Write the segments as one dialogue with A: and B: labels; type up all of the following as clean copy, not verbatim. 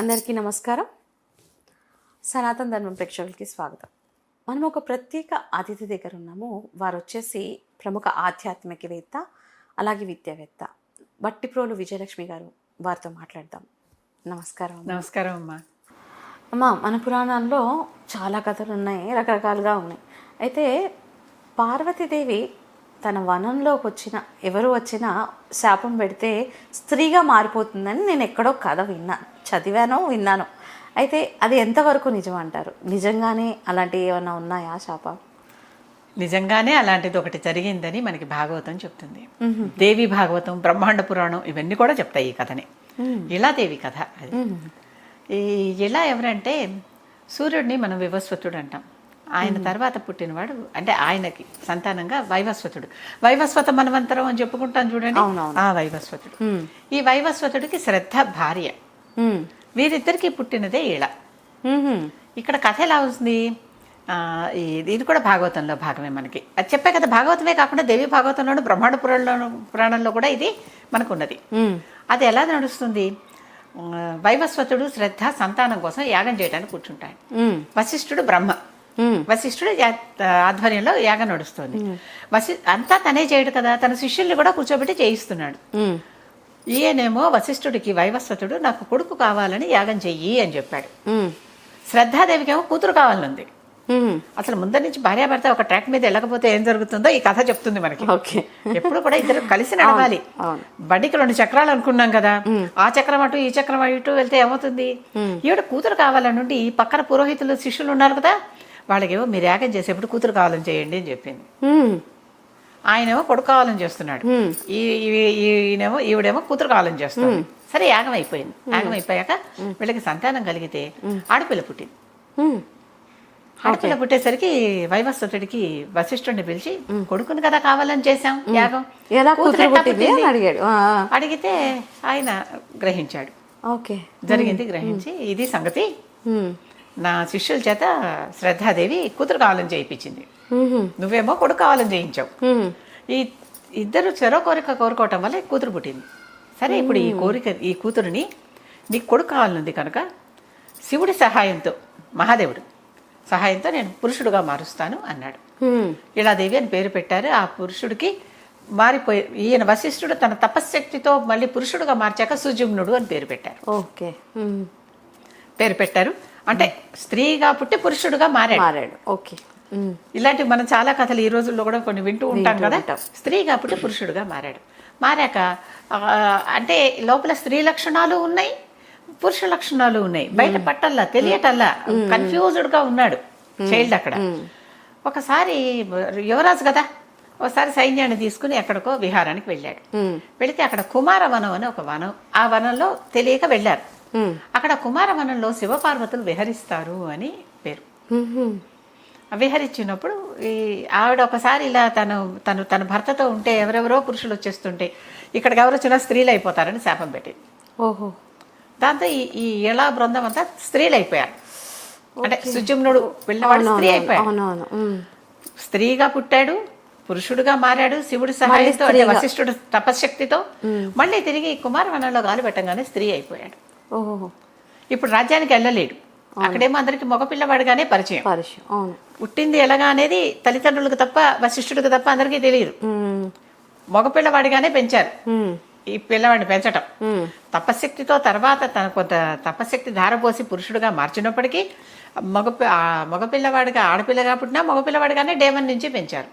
A: అందరికీ నమస్కారం. సనాతన ధర్మం ప్రేక్షకులకి స్వాగతం. మనం ఒక ప్రత్యేక అతిథి దగ్గర ఉన్నాము. వారు వచ్చేసి ప్రముఖ ఆధ్యాత్మికవేత్త, అలాగే విద్యావేత్త బట్టిప్రోలు విజయలక్ష్మి గారు. వారితో మాట్లాడదాం. నమస్కారం.
B: నమస్కారం అమ్మా.
A: అమ్మా, మన పురాణాల్లో చాలా కథలు ఉన్నాయి, రకరకాలుగా ఉన్నాయి. అయితే పార్వతీదేవి తన వనంలోకి వచ్చిన ఎవరు వచ్చినా శాపం పెడితే స్త్రీగా మారిపోతుందని నేను ఎక్కడో కథ విన్నాను. అయితే అది ఎంతవరకు నిజం అంటారు? నిజంగానే అలాంటివి ఏమైనా ఉన్నాయా శాపం?
B: నిజంగానే అలాంటిది ఒకటి జరిగిందని మనకి భాగవతం చెప్తుంది. దేవి భాగవతం, బ్రహ్మాండ పురాణం ఇవన్నీ కూడా చెప్తాయి ఈ కథని. ఇలా దేవి కథ అది. ఈ ఇలా ఎవరంటే సూర్యుడిని మనం వివస్వతుడు అంటాం. ఆయన తర్వాత పుట్టినవాడు, అంటే ఆయనకి సంతానంగా వైవస్వతుడు. వైవస్వత మనవంతరం అని చెప్పుకుంటాం చూడండి, ఆ వైవస్వతుడు. ఈ వైవస్వతుడికి శ్రద్ధ భార్య. వీరిద్దరికి పుట్టినదే ఈళ. ఇక్కడ కథ ఎలా వస్తుంది? ఇది కూడా భాగవతంలో భాగమే. మనకి అది చెప్పే కదా, భాగవతమే కాకుండా దేవి భాగవతంలోను బ్రహ్మాండ పురాణంలో కూడా ఇది మనకు ఉన్నది. అది ఎలా నడుస్తుంది? వైవస్వతుడు శ్రద్ధ సంతానం కోసం యాగం చేయడానికి కూర్చుంటాడు. వశిష్ఠుడు బ్రహ్మ, వశిష్ఠుడు ఆధ్వర్యంలో యాగం నడుస్తుంది. అంతా తనే చేయడు కదా, తన శిష్యుల్ని కూడా కూర్చోబెట్టి చేయిస్తున్నాడు. ఈయనేమో వశిష్ఠుడికి వైవస్వతుడు నాకు కొడుకు కావాలని యాగం చెయ్యి అని చెప్పాడు. శ్రద్ధాదేవికి ఏమో కూతురు కావాలనుంది. అసలు ముందర నుంచి భార్యాభర్త ఒక ట్రాక్ మీద వెళ్ళకపోతే ఏం జరుగుతుందో ఈ కథ చెప్తుంది మనకి. ఎప్పుడు కూడా ఇద్దరు కలిసి నడవాలి. బండికి 2 చక్రాలు అనుకున్నాం కదా, ఆ చక్రం అటు ఈ చక్రం ఇటు వెళ్తే ఏమవుతుంది? ఈవిడ కూతురు కావాలనుండి ఈ పక్కన పురోహితులు శిష్యులు ఉన్నారు కదా, వాళ్ళకేమో మీరు యాగం చేసేప్పుడు కూతురు కావాలని చేయండి అని చెప్పింది. ఆయనేమో కొడుకు కావాలని చేస్తున్నాడు, ఈయనేమో ఈవిడేమో కూతురు కావాలని చేస్తుంది. సరే యాగం అయిపోయింది. యాగం అయిపోయాక వీళ్ళకి సంతానం కలిగితే ఆడపిల్ల పుట్టింది. ఆడపిల్ల పుట్టేసరికి వైవస్వతుడికి వశిష్ఠుడిని పిలిచి, కొడుకుని కదా కావాలని చేశాం యాగం, అడిగితే ఆయన గ్రహించాడు. జరిగింది గ్రహించి, ఇది సంగతి, నా శిష్యుల చేత శ్రద్ధాదేవి కూతురు కావాలని చేయించింది, నువ్వేమో కొడుకు కావాలని చేయించావు. ఈ ఇద్దరు చెరో కోరిక కోరుకోవటం వల్ల కూతురు పుట్టింది. సరే, ఇప్పుడు ఈ కూతురుని నీకు కొడుకు కావాలనుంది కనుక శివుడి సహాయంతో, మహాదేవుడు సహాయంతో నేను పురుషుడుగా మారుస్తాను అన్నాడు. ఇళాదేవి అని పేరు పెట్టారు. ఆ పురుషుడికి మారిపోయి ఈయన వశిష్ఠుడు తన తపశ్శక్తితో మళ్ళీ పురుషుడుగా మార్చాక సుజుమ్నుడు అని పేరు పెట్టారు. పేరు పెట్టారు అంటే స్త్రీగా పుట్టి పురుషుడుగా మారాడు. ఇలాంటివి మనం చాలా కథలు ఈ రోజుల్లో కూడా కొన్ని వింటూ ఉంటాం కదా. స్త్రీగా పుట్టి పురుషుడుగా మారాక అంటే లోపల స్త్రీ లక్షణాలు ఉన్నాయి, పురుష లక్షణాలు ఉన్నాయి. బయట పట్టల్లా తెలియటల్లా కన్ఫ్యూజ్డ్ గా ఉన్నాడు చైల్డ్ అక్కడ. ఒకసారి యువరాజు కదా, ఒకసారి సైన్యాన్ని తీసుకుని ఎక్కడికో విహారానికి వెళ్ళాడు. వెళితే అక్కడ కుమారవనం అని ఒక వనం, ఆ వనంలో తెలియక వెళ్ళారు. అక్కడ కుమారవనంలో శివపార్వతులు విహరిస్తారు అని పేరు. విహరించినప్పుడు ఈ ఆవిడ ఒకసారి ఇలా తన భర్తతో ఉంటే ఎవరెవరో పురుషులు వచ్చేస్తుంటే ఇక్కడికి ఎవరు వచ్చినా స్త్రీలు అయిపోతారని శాపం పెట్టింది. దాంతో ఈ ఇలా బృందం అంతా స్త్రీలు అయిపోయారు. అంటే సుజుమ్నుడు వెళ్ళినవాడు స్త్రీ అయిపోయాడు. స్త్రీగా పుట్టాడు, పురుషుడుగా మారాడు శివుడి సహాయంతో, అంటే వశిష్ఠుడు తపశ్శక్తితో. మళ్ళీ తిరిగి కుమారవనంలో గాలి పెట్టంగానే స్త్రీ అయిపోయాడు. ఇప్పుడు రాజ్యానికి వెళ్ళలేడు. అక్కడేమో అందరికి మగపిల్లవాడిగానే పరిచయం. పుట్టింది ఎలాగా అనేది తల్లిదండ్రులకు తప్ప వశిష్ఠుడికి తప్ప అందరికీ తెలియదు. మగపిల్లవాడిగానే పెంచారు. ఈ పిల్లవాడిని పెంచటం తపశక్తితో, తర్వాత తన కొంత తపశక్తి ధారపోసి పురుషుడుగా మార్చినప్పటికీ మగపిల్లవాడిగా, ఆడపిల్లగా పుట్టినా మగపిల్లవాడిగానే డేవన్ నుంచి పెంచారు.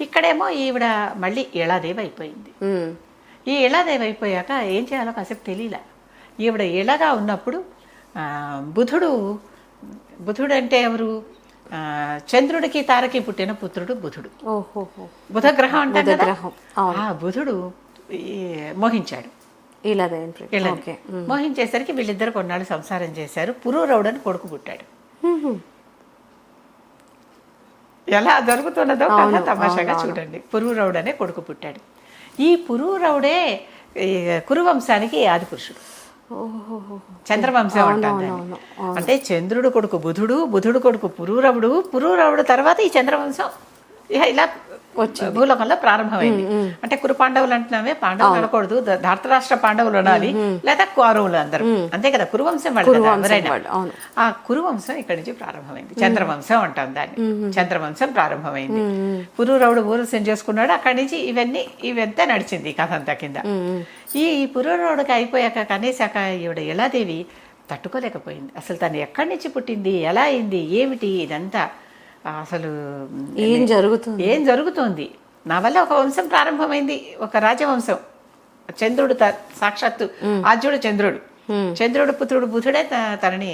B: ఇక్కడేమో ఈవిడ మళ్ళీ ఇళాదేవి అయిపోయింది. ఈ ఇళాదేవి అయిపోయాక ఏం చేయాలో కాసేపు తెలియలే. ఈవిడ ఇలాగా ఉన్నప్పుడు బుధుడు అంటే ఎవరు? చంద్రుడికి తారకి పుట్టిన పుత్రుడు బుధుడు. బుధ గ్రహం అంటే ఆ బుధుడు మోహించాడు. మోహించేసరికి వీళ్ళిద్దరు కొన్నాళ్ళు సంసారం చేశారు. పురూరవుడని కొడుకు పుట్టాడు. ఎలా జరుగుతున్నదో కథ తమాషాగా చూడండి. పురూరవుడు అనే కొడుకు పుట్టాడు. ఈ పురూరవుడే కురువంశానికి ఆది పురుషుడు. చంద్రవంశం అంటారు. అంటే చంద్రుడు కొడుకు బుధుడు, బుధుడు కొడుకు పురూరవుడు, పురూరవుడు తర్వాత ఈ చంద్రవంశం ఇలా భూలోకంలో ప్రారంభమైంది. అంటే కురు పాండవులు అంటున్నామే, పాండవులు అనకూడదు, ధార్తరాష్ట్ర పాండవులు అనాలి, లేదా కౌరవులు అందరూ, అంతే కదా, కురువంశం వాళ్ళు కదా ఎవరైనా. ఆ కురువంశం ఇక్కడి నుంచి ప్రారంభమైంది. చంద్రవంశం అంటాం దాన్ని. చంద్రవంశం ప్రారంభమైంది. పురూరవుడు ఊరసం చేసుకున్నాడు, అక్కడి నుంచి ఇవంతా నడిచింది ఈ కథ అంతా కింద. ఈ పురూరవుడికి అయిపోయాక కనేశాక ఈవిడ యలాదేవి తట్టుకోలేకపోయింది. అసలు తను ఎక్కడి నుంచి పుట్టింది, ఎలా అయింది, ఏమిటి ఇదంతా, అసలు ఏం జరుగుతోంది, నా వల్ల ఒక వంశం ప్రారంభమైంది, ఒక రాజవంశం. చంద్రుడు సాక్షాత్తు ఆద్యుడు చంద్రుడు పుత్రుడు బుధుడే తనని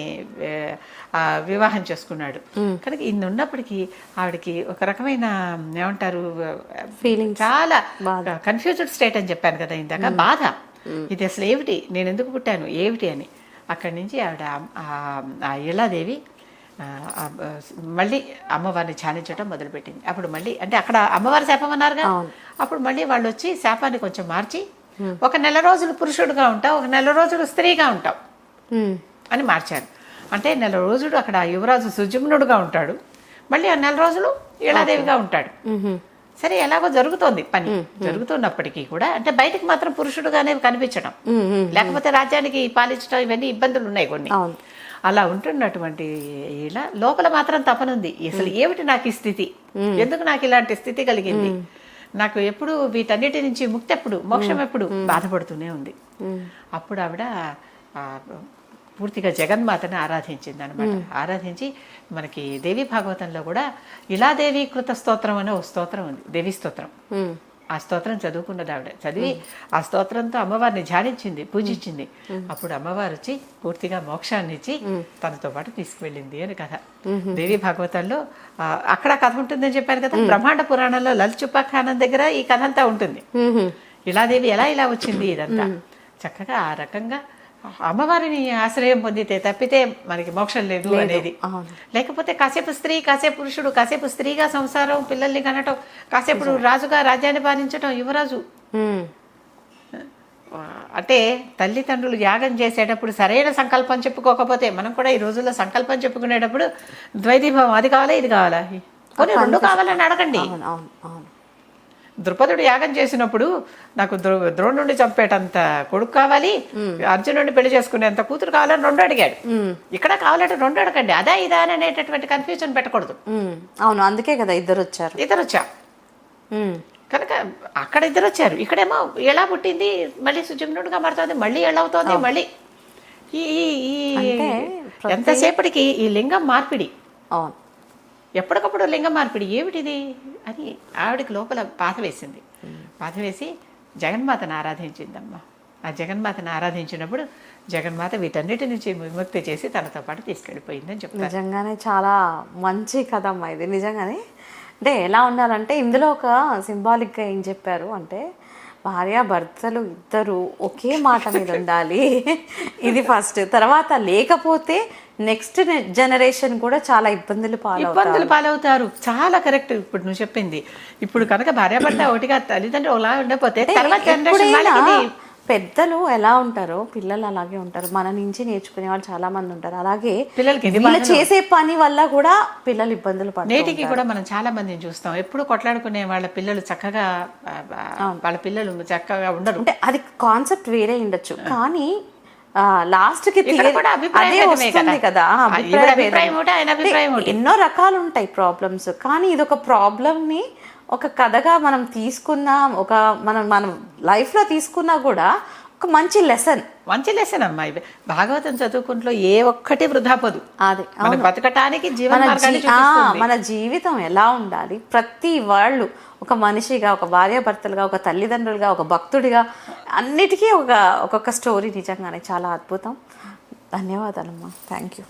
B: వివాహం చేసుకున్నాడు. కనుక ఇన్ని ఉన్నప్పటికీ ఆవిడకి ఒక రకమైన ఏమంటారు
A: ఫీలింగ్,
B: చాలా కన్ఫ్యూజ్డ్ స్టేట్ అని చెప్పాను కదా ఇందాక, బాధ. ఇది అసలు ఏమిటి, నేను ఎందుకు పుట్టాను ఏమిటి అని. అక్కడి నుంచి ఆవిడ ఆ యలాదేవి మళ్ళీ అమ్మవారిని ధ్యానించడం మొదలుపెట్టింది. అప్పుడు మళ్ళీ అంటే అక్కడ అమ్మవారి శాపం అన్నారుగా, అప్పుడు మళ్ళీ వాళ్ళు వచ్చి శాపాన్ని కొంచెం మార్చి, ఒక నెల రోజులు పురుషుడుగా ఉంటావు, ఒక నెల రోజులు స్త్రీగా ఉంటావు అని మార్చారు. అంటే నెల రోజులు అక్కడ యువరాజు సుజుమ్నుడుగా ఉంటాడు, మళ్ళీ ఆ నెల రోజులు యలాదేవిగా ఉంటాడు. సరే ఎలాగో జరుగుతోంది పని. జరుగుతున్నప్పటికీ కూడా అంటే బయటకు మాత్రం పురుషుడుగానే కనిపించడం, లేకపోతే రాజ్యానికి పాలించడం, ఇవన్నీ ఇబ్బందులు ఉన్నాయి కొన్ని. అలా ఉంటున్నటువంటి ఇలా లోపల మాత్రం తపనుంది, అసలు ఏమిటి నాకు ఈ స్థితి, ఎందుకు నాకు ఇలాంటి స్థితి కలిగింది, నాకు ఎప్పుడు వీటన్నిటి నుంచి ముక్తి ఎప్పుడు, మోక్షం ఎప్పుడు, బాధపడుతూనే ఉంది. అప్పుడు ఆవిడ పూర్తిగా జగన్మాతని ఆరాధించింది అనమాట. ఆరాధించి మనకి దేవి భాగవతంలో కూడా ఇలాదేవి కృత స్తోత్రం అనే ఒక స్తోత్రం ఉంది, దేవి స్తోత్రం. ఆ స్తోత్రం చదువుకున్నది ఆవిడ. చదివి ఆ స్తోత్రంతో అమ్మవారిని ధ్యానించింది, పూజించింది. అప్పుడు అమ్మవారు వచ్చి పూర్తిగా మోక్షాన్ని ఇచ్చి తనతో పాటు తీసుకువెళ్ళింది అని కథ. దేవి భాగవతంలో అక్కడ కథ ఉంటుందని చెప్పాను కదా. బ్రహ్మాండ పురాణంలో లలిచుపాఖ్యానం దగ్గర ఈ కథ అంతా ఉంటుంది. ఇలాదేవి ఇలా వచ్చింది, ఇదంతా చక్కగా ఆ రకంగా అమ్మవారిని ఆశ్రయం పొందితే తప్పితే మనకి మోక్షం లేదు అనేది. లేకపోతే కాసేపు స్త్రీ, కాసేపు పురుషుడు, కాసేపు స్త్రీగా సంసారం, పిల్లల్ని కనటం, కాసేపు రాజుగా రాజ్యాన్ని పాలించటం, యువరాజు. అంటే తల్లిదండ్రులు యాగం చేసేటప్పుడు సరైన సంకల్పం చెప్పుకోకపోతే, మనం కూడా ఈ రోజుల్లో సంకల్పం చెప్పుకునేటప్పుడు ద్వైతీభావం, అది కావాలా ఇది కావాలా, కొన్ని రెండు కావాలని అడగండి. ద్రుపదుడు యాగం చేసినప్పుడు నాకు ద్రోణుడిని చంపేటంత కొడుకు కావాలి, అర్జునుడిని పెళ్లి చేసుకునేంత కూతురు కావాలని రెండు అడిగాడు. ఇక్కడ కావాలంటే రెండు అడగండి, అదా ఇదా అనేటటువంటి కన్ఫ్యూజన్ పెట్టకూడదు.
A: అవును, అందుకే కదా ఇద్దరు వచ్చారు.
B: కనుక అక్కడ ఇద్దరు వచ్చారు, ఇక్కడేమో ఎలా పుట్టింది, మళ్ళీ సుజుమ్నుడిగా మారుతుంది, మళ్ళీ ఎలా అవుతోంది, మళ్ళీ ఎంతసేపటికి ఈ లింగం మార్పిడి, ఎప్పటికప్పుడు లింగం మార్పిడి, ఏమిటిది అని ఆవిడకి లోపల బాధ వేసింది. బాధ వేసి జగన్మాతను ఆరాధించిందమ్మా. ఆ జగన్మాతను ఆరాధించినప్పుడు జగన్మాత వీటన్నిటి నుంచి విముక్తి చేసి తనతో పాటు తీసుకెళ్ళిపోయిందని చెప్తారు.
A: నిజంగానే చాలా మంచి కథ అమ్మా ఇది. నిజంగానే అంటే ఎలా ఉండాలంటే ఇందులో ఒక సింబాలిక్గా ఏం చెప్పారు అంటే, భార్యాభర్తలు ఇద్దరు ఒకే మాట మీద ఉండాలి, ఇది ఫస్ట్. తర్వాత లేకపోతే నెక్స్ట్ జనరేషన్ కూడా చాలా ఇబ్బందులు
B: పాలవుతారు. చాలా కరెక్ట్ ఇప్పుడు నువ్వు చెప్పింది. ఇప్పుడు కనుక భార్యాభర్త ఒకటిగా తల్లిదండ్రులు ఒకలా ఉండకపోతే తర్వాత జనరేషన్
A: పెద్దలు ఎలా ఉంటారో పిల్లలు అలాగే ఉంటారు. మన నుంచి నేర్చుకునే వాళ్ళు చాలా మంది ఉంటారు. అలాగే
B: పిల్లలకి
A: చేసే పని వల్ల కూడా పిల్లలు ఇబ్బందులు పడతారు.
B: నేటికి కూడా మనం చాలా మందిని చూస్తాం, ఎప్పుడు కొట్లాడుకునే వాళ్ళ పిల్లలు చక్కగా, వాళ్ళ పిల్లలు చక్కగా ఉండరు.
A: అంటే అది కాన్సెప్ట్ వేరే ఉండొచ్చు, కానీ లాస్ట్ కి అదే వస్తుంది కదా. ఎన్నో రకాలు ఉంటాయి ప్రాబ్లమ్స్, కానీ ఇది ఒక ప్రాబ్లమ్ ని ఒక కథగా మనం తీసుకున్నాం, ఒక మనం లైఫ్లో తీసుకున్నా కూడా ఒక మంచి లెసన్ అమ్మాయి. భాగవతం చదువుకుంటూ ఏ ఒక్కటి వృధా పోదు. అదే మన బతకటానికి మన జీవితం ఎలా ఉండాలి, ప్రతి వాళ్ళు ఒక మనిషిగా, ఒక భార్యాభర్తలుగా, ఒక తల్లిదండ్రులుగా, ఒక భక్తుడిగా, అన్నిటికీ ఒక్కొక్క స్టోరీ నిజంగానే చాలా అద్భుతం. ధన్యవాదాలమ్మా. Thank you.